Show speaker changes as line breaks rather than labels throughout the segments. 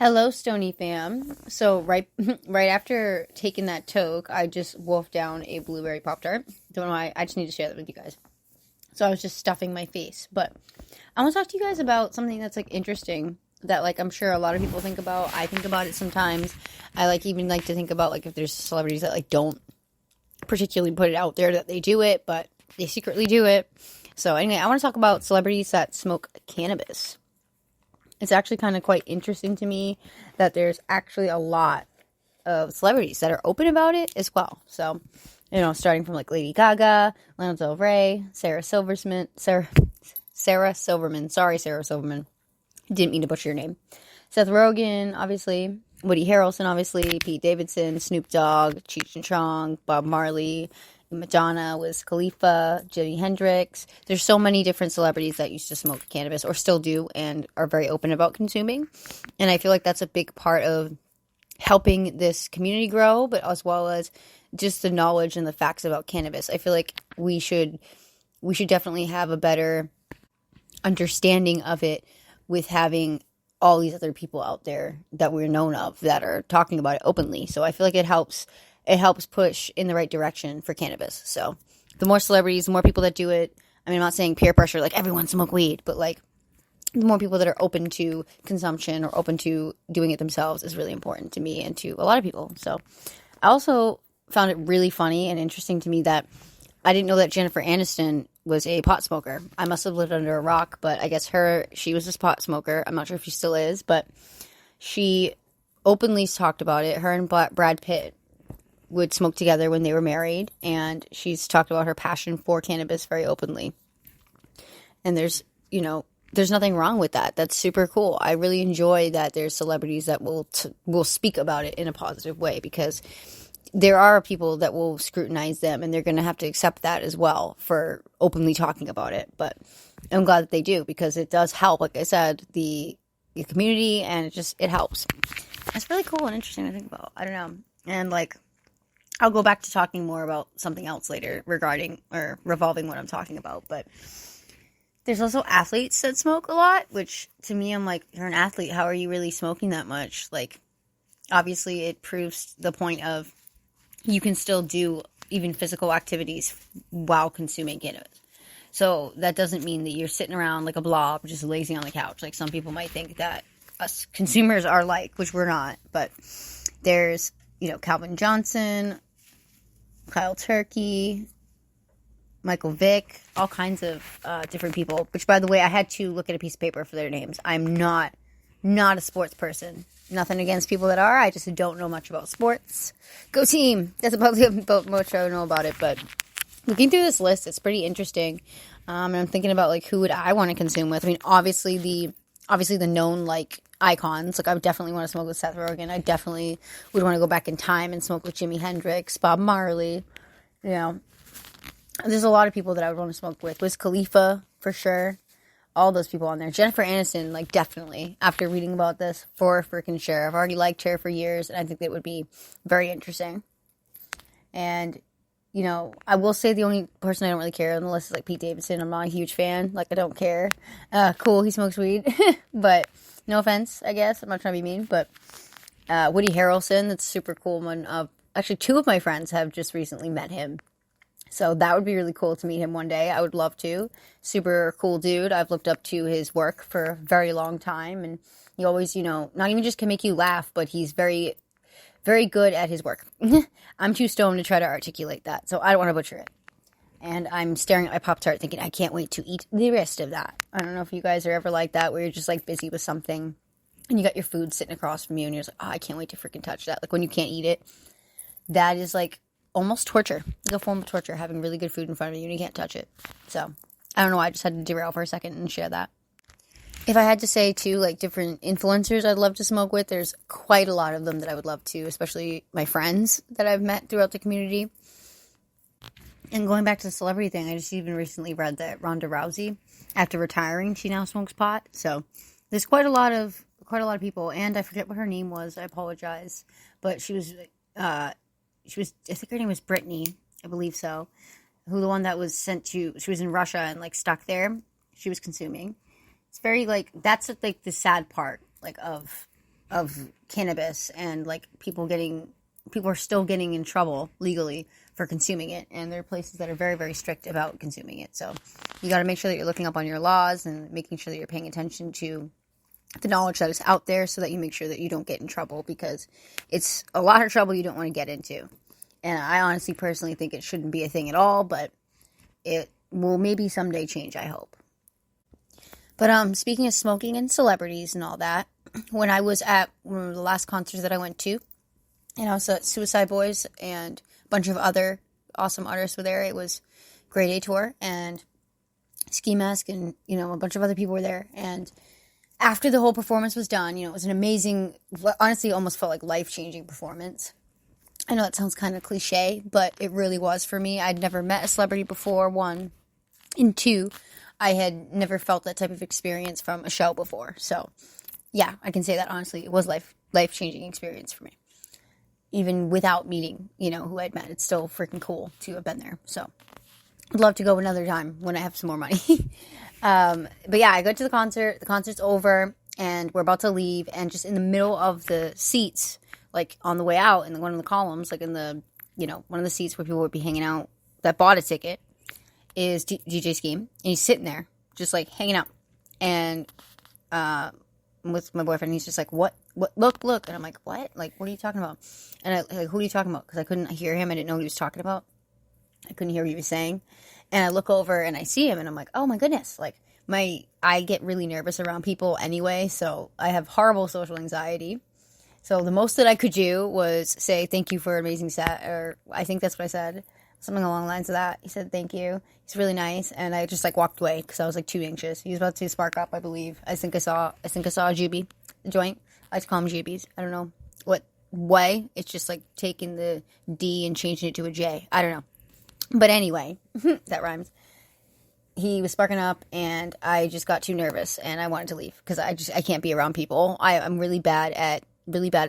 Hello, Stoney fam. So right after taking that toke, I just wolfed down a blueberry Pop Tart. Don't know why. I just need to share that with you guys. So I was just stuffing my face, but I want to talk to you guys about something that's like interesting that like I'm sure a lot of people think about. I think about it sometimes. I even like to think about like if there's celebrities that like don't particularly put it out there that they do it, but they secretly do it. So anyway, I want to talk about celebrities that smoke cannabis. It's actually kind of quite interesting to me that there's actually a lot of celebrities that are open about it as well. So, starting from like Lady Gaga, Lana Del Rey, Sarah Silverman. Sorry, Sarah Silverman. Didn't mean to butcher your name. Seth Rogen, obviously. Woody Harrelson, obviously. Pete Davidson, Snoop Dogg, Cheech and Chong, Bob Marley, Madonna, Wiz Khalifa, Jimi Hendrix. There's so many different celebrities that used to smoke cannabis or still do and are very open about consuming. And I feel like that's a big part of helping this community grow, but as well as just the knowledge and the facts about cannabis. I feel like we should definitely have a better understanding of it with having all these other people out there that we're known of that are talking about it openly. So I feel like it helps push in the right direction for cannabis. So the more celebrities, the more people that do it. I mean, I'm not saying peer pressure, like everyone smoke weed, but like the more people that are open to consumption or open to doing it themselves is really important to me and to a lot of people. So I also found it really funny and interesting to me that I didn't know that Jennifer Aniston was a pot smoker. I must have lived under a rock, but I guess she was this pot smoker. I'm not sure if she still is, but she openly talked about it. Her and Brad Pitt would smoke together when they were married, and she's talked about her passion for cannabis very openly. And there's nothing wrong with that. That's super cool. I really enjoy that there's celebrities that will speak about it in a positive way, because there are people that will scrutinize them, and they're going to have to accept that as well for openly talking about it. But I'm glad that they do, because it does help, like I said, the community, and it helps. It's really cool and interesting to think about. I don't know. And I'll go back to talking more about something else later regarding or revolving what I'm talking about. But there's also athletes that smoke a lot, which to me, I'm like, you're an athlete. How are you really smoking that much? Like, obviously it proves the point of you can still do even physical activities while consuming cannabis. So that doesn't mean that you're sitting around like a blob, just lazy on the couch. Like some people might think that us consumers are like, which we're not. But there's, Calvin Johnson, Kyle Turkey, Michael Vick, all kinds of different people. Which, by the way, I had to look at a piece of paper for their names. I'm not a sports person. Nothing against people that are. I just don't know much about sports. Go team! That's about much I know about it. But looking through this list, it's pretty interesting. And I'm thinking about who would I want to consume with. I mean, obviously the known icons. I would definitely want to smoke with Seth Rogen. I definitely would want to go back in time and smoke with Jimi Hendrix, Bob Marley. There's a lot of people that I would want to smoke with. Wiz Khalifa, for sure. All those people on there. Jennifer Aniston, definitely. After reading about this, for freaking sure. I've already liked her for years, and I think that would be very interesting. And, I will say the only person I don't really care on the list is Pete Davidson. I'm not a huge fan. I don't care. Cool, he smokes weed. But no offense, I guess. I'm not trying to be mean. But Woody Harrelson, that's a super cool one. Actually, two of my friends have just recently met him. So that would be really cool to meet him one day. I would love to. Super cool dude. I've looked up to his work for a very long time. And he always, not even just can make you laugh, but he's very, very good at his work. I'm too stoned to try to articulate that, so I don't want to butcher it. And I'm staring at my Pop-Tart thinking, I can't wait to eat the rest of that. I don't know if you guys are ever like that, where you're just busy with something and you got your food sitting across from you and you're just like, oh, I can't wait to freaking touch that. When you can't eat it, that is almost torture. It's a form of torture, having really good food in front of you and you can't touch it. So, I don't know why I just had to derail for a second and share that. If I had to say, too, different influencers I'd love to smoke with, there's quite a lot of them that I would love to, especially my friends that I've met throughout the community. And going back to the celebrity thing, I just even recently read that Ronda Rousey, after retiring, she now smokes pot. So, there's quite a lot of people, and I forget what her name was, I apologize. But she was, I think her name was Brittany, I believe so, who the one that was she was in Russia and stuck there, she was consuming. It's very that's the sad part of of cannabis, and like people are still getting in trouble legally for consuming it, and there are places that are very, very strict about consuming it. So you got to make sure that you're looking up on your laws and making sure that you're paying attention to the knowledge that is out there, so that you make sure that you don't get in trouble, because it's a lot of trouble you don't want to get into. And I honestly personally think it shouldn't be a thing at all, but it will maybe someday change, I hope. But speaking of smoking and celebrities and all that, when I was at one of the last concerts that I went to, and I was at Suicide Boys and a bunch of other awesome artists were there. It was Grade A tour, and Ski Mask, and a bunch of other people were there. And after the whole performance was done, it was an amazing, honestly, almost felt like life-changing performance. I know it sounds kind of cliche, but it really was for me. I'd never met a celebrity before, one. And two, I had never felt that type of experience from a show before. So, yeah, I can say that honestly. It was life-changing experience for me. Even without meeting, who I'd met. It's still freaking cool to have been there. So, I'd love to go another time when I have some more money. But yeah, I go to the concert. The concert's over, and we're about to leave. And just in the middle of the seats, like on the way out, in one of the columns, like in the, one of the seats where people would be hanging out that bought a ticket, is DJ Scheme. And he's sitting there, just like hanging out. And with my boyfriend, he's just like, what, look. And I'm like, what? Like, what are you talking about? And who are you talking about? Because I couldn't hear him. I didn't know what he was talking about. I couldn't hear what he was saying. And I look over and I see him, and I'm like, oh my goodness. Like, I get really nervous around people anyway, so I have horrible social anxiety. So the most that I could do was say, thank you for an amazing set, or I think that's what I said. Something along the lines of that. He said, thank you. He's really nice. And I just walked away because I was too anxious. He was about to spark up, I believe. I think I saw a Juby, the joint. I like to call them Jubies. I don't know what way. It's just taking the D and changing it to a J. I don't know. But anyway, that rhymes. He was sparking up, and I just got too nervous, and I wanted to leave because I can't be around people. I'm really bad at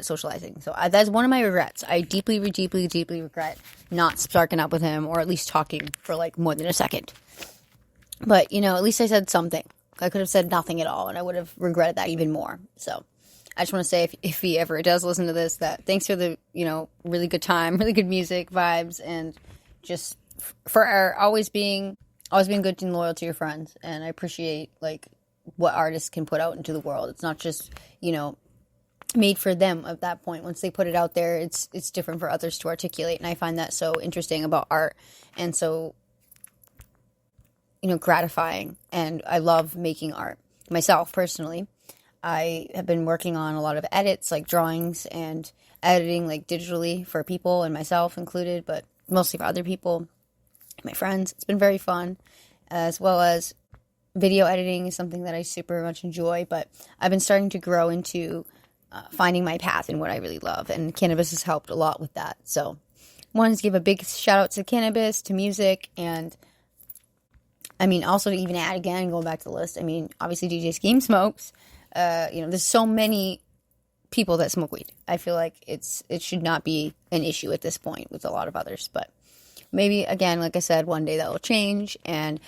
socializing. So that's one of my regrets. I deeply, deeply, deeply regret not sparking up with him, or at least talking for more than a second. But, at least I said something. I could have said nothing at all, and I would have regretted that even more. So I just want to say, if he ever does listen to this, that thanks for the, really good time, really good music, vibes, and just for always being good and loyal to your friends. And I appreciate, what artists can put out into the world. It's not just, made for them at that point. Once they put it out there, it's different for others to articulate. And I find that so interesting about art, and so, gratifying. And I love making art myself personally. I have been working on a lot of edits, drawings and editing, digitally, for people and myself included, but mostly for other people, my friends. It's been very fun, as well as video editing is something that I super much enjoy. But I've been starting to grow into finding my path in what I really love, and cannabis has helped a lot with that. So I wanted to give a big shout out to cannabis, to music, and also to even add again, going back to the list, obviously DJ Scheme smokes. There's so many people that smoke weed. I feel like it should not be an issue at this point with a lot of others, but maybe, again, like I said, one day that will change. And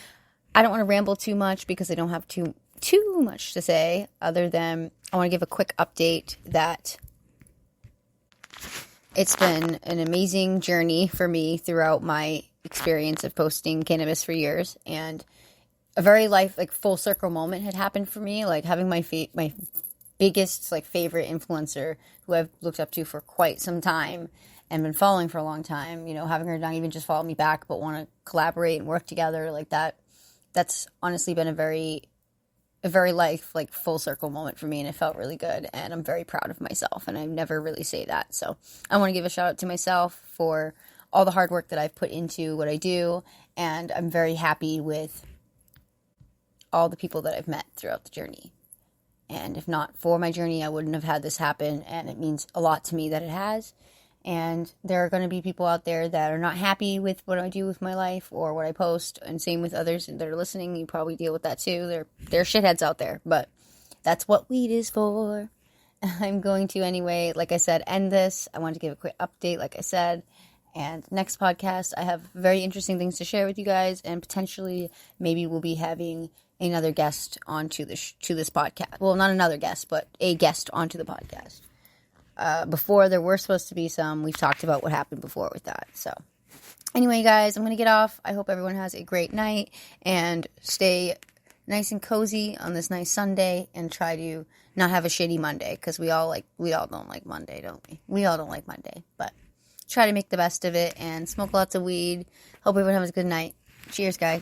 I don't want to ramble too much because I don't have too much to say, other than I want to give a quick update that it's been an amazing journey for me throughout my experience of posting cannabis for years, and a very full circle moment had happened for me, having my biggest favorite influencer, who I've looked up to for quite some time and been following for a long time, having her not even just follow me back, but want to collaborate and work together like that. That's honestly been a very full circle moment for me, and it felt really good, and I'm very proud of myself, and I never really say that. So I want to give a shout out to myself for all the hard work that I've put into what I do, and I'm very happy with all the people that I've met throughout the journey. And if not for my journey, I wouldn't have had this happen, and it means a lot to me that it has. And there are going to be people out there that are not happy with what I do with my life or what I post, and same with others that are listening. You probably deal with that too. There are shitheads out there, but that's what weed is for. I'm going to, anyway, like I said, end this. I wanted to give a quick update, like I said. And next podcast, I have very interesting things to share with you guys, and potentially maybe we'll be having another guest onto to this podcast. Well, not another guest, but a guest onto the podcast. Before there were supposed to be some. We've talked about what happened before with that. So anyway, guys, I'm going to get off. I hope everyone has a great night and stay nice and cozy on this nice Sunday and try to not have a shitty Monday, because we all don't like Monday, don't we? We all don't like Monday, but try to make the best of it and smoke lots of weed. Hope everyone has a good night. Cheers, guys.